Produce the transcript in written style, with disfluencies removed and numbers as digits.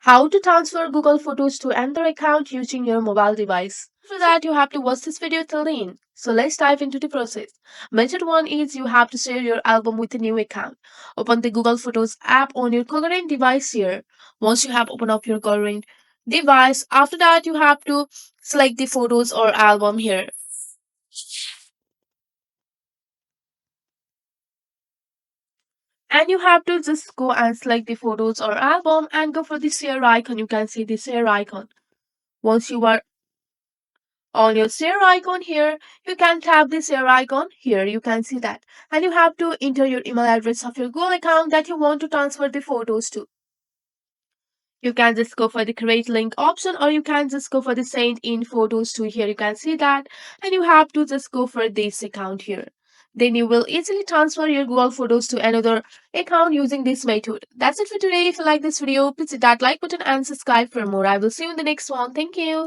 How to transfer Google Photos to another account using your mobile device. For that, you have to watch this video till the end. So let's dive into the process. Method 1 is you have to share your album with a new account. Open the Google Photos app on your current device here. Once you have opened up your current device, after that you have to select the photos or album here. And you have to just go and select the photos or album and go for the share icon. You can see the share icon. Once you are on your share icon here, you can tap the share icon here. You can see that. And you have to enter your email address of your Google account that you want to transfer the photos to. You can just go for the create link option or you can just go for the send in photos to here. You can see that. And you have to just go for this account here. Then you will easily transfer your Google Photos to another account using this method. That's it for today. If you like this video, please hit that like button and subscribe for more. I will see you in the next one. Thank you.